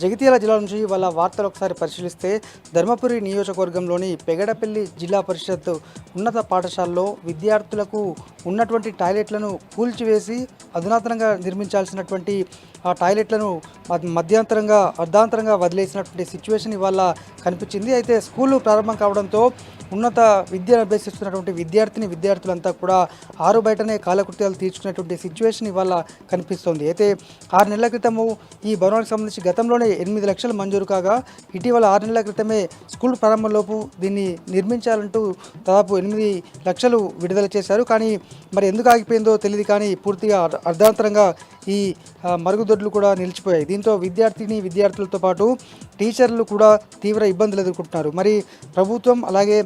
జగిత్యాల జిల్లా నుంచి వాళ్ళ వార్తలు ఒకసారి పరిశీలిస్తే ధర్మపురి నియోజకవర్గంలోని పెగడపల్లి జిల్లా పరిషత్ ఉన్నత పాఠశాలలో విద్యార్థులకు ఉన్నటువంటి టాయిలెట్లను కూల్చివేసి అధునాతనంగా నిర్మించాల్సినటువంటి ఆ టాయిలెట్లను అర్ధాంతరంగా వదిలేసినటువంటి సిచ్యువేషన్ ఇవాళ కనిపించింది. అయితే స్కూలు ప్రారంభం కావడంతో ఉన్నత విద్యను అభ్యసిస్తున్నటువంటి విద్యార్థులంతా కూడా ఆరు బయటనే కాలకృత్యాలు తీర్చుకునేటువంటి సిచ్యువేషన్ ఇవాళ కనిపిస్తోంది. అయితే 6 నెలల క్రితము ఈ భవనానికి సంబంధించి గతంలోనే 8 లక్షలు మంజూరు కాగా ఇటీవల 6 నెలల క్రితమే స్కూల్ ప్రారంభంలోపు దీన్ని నిర్మించాలంటూ దాదాపు 8 లక్షలు విడుదల చేశారు. కానీ మరి ఎందుకు ఆగిపోయిందో తెలియదు. కానీ పూర్తిగా అర్ధాంతరంగా ఈ మరుగుదొడ్లు కూడా నిలిచిపోయాయి. దీంతో విద్యార్థులతో పాటు టీచర్లు కూడా తీవ్ర ఇబ్బందులు ఎదుర్కొంటున్నారు. మరి ప్రభుత్వం అలాగే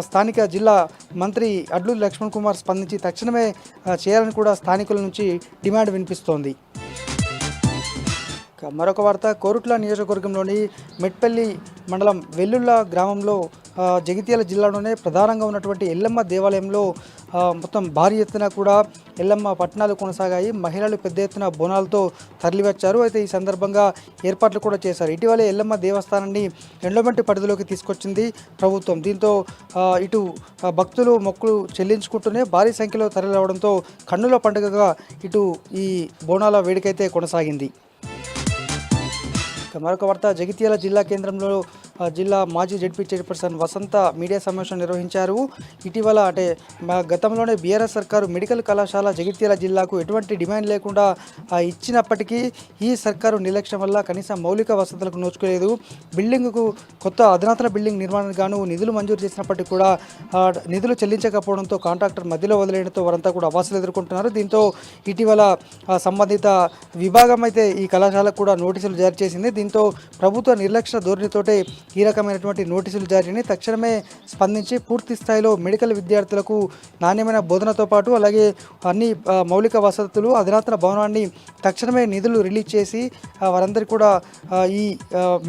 స్థానిక జిల్లా మంత్రి అడ్లూరి లక్ష్మణ్ కుమార్ స్పందించి తక్షణమే చేయాలని కూడా స్థానికుల నుంచి డిమాండ్ వినిపిస్తోంది. మరొక వార్త, కోరుట్ల నియోజకవర్గంలోని మెట్పల్లి మండలం వెల్లుల్ల గ్రామంలో జగిత్యాల జిల్లాలోనే ప్రధానంగా ఉన్నటువంటి ఎల్లమ్మ దేవాలయంలో మొత్తం భారీ ఎత్తున కూడా ఎల్లమ్మ పట్టణాలు కొనసాగాయి. మహిళలు పెద్ద ఎత్తున బోనాలతో తరలివచ్చారు. అయితే ఈ సందర్భంగా ఏర్పాట్లు కూడా చేశారు. ఇటీవలే ఎల్లమ్మ దేవస్థానాన్ని ఎండోమెంట్ పరిధిలోకి తీసుకొచ్చింది ప్రభుత్వం. దీంతో ఇటు భక్తులు మొక్కులు చెల్లించుకుంటూనే భారీ సంఖ్యలో తరలివడంతో కన్నుల పండుగగా ఇటు ఈ బోనాల వేడుకైతే కొనసాగింది. మరొక వార్త, జగిత్యాల జిల్లా కేంద్రంలో జిల్లా మాజీ జడ్పీ చైర్పర్సన్ వసంత మీడియా సమావేశం నిర్వహించారు. ఇటీవల గతంలోనే బీఆర్ఎస్ సర్కారు మెడికల్ కళాశాల జగిత్యాల జిల్లాకు ఎటువంటి డిమాండ్ లేకుండా ఇచ్చినప్పటికీ ఈ సర్కారు నిర్లక్ష్యం వల్ల కనీసం మౌలిక వసతులకు నోచుకోలేదు. బిల్డింగ్కు కొత్త అధునాతన బిల్డింగ్ నిర్మాణానికి గాను నిధులు మంజూరు చేసినప్పటికీ కూడా నిధులు చెల్లించకపోవడంతో కాంట్రాక్టర్ మధ్యలో వదిలేయడంతో వారంతా కూడా అవాసులు ఎదుర్కొంటున్నారు. దీంతో ఇటీవల సంబంధిత విభాగం అయితే ఈ కళాశాలకు కూడా నోటీసులు జారీ చేసింది. దీంతో ప్రభుత్వ నిర్లక్ష్య ధోరణితోటే ఈ రకమైనటువంటి నోటీసులు జారీని తక్షణమే స్పందించి పూర్తి స్థాయిలో మెడికల్ విద్యార్థులకు నాణ్యమైన బోధనతో పాటు అలాగే అన్ని మౌలిక వసతులు అధునాతన భవనాన్ని తక్షణమే నిధులు రిలీజ్ చేసి వారందరికీ కూడా ఈ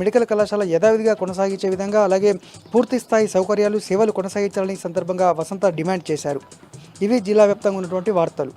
మెడికల్ కళాశాల యథావిధిగా కొనసాగించే విధంగా అలాగే పూర్తి స్థాయి సౌకర్యాలు సేవలు కొనసాగించాలని సందర్భంగా వసంత డిమాండ్ చేశారు. ఇవి జిల్లా వ్యాప్తంగా ఉన్నటువంటి వార్తలు.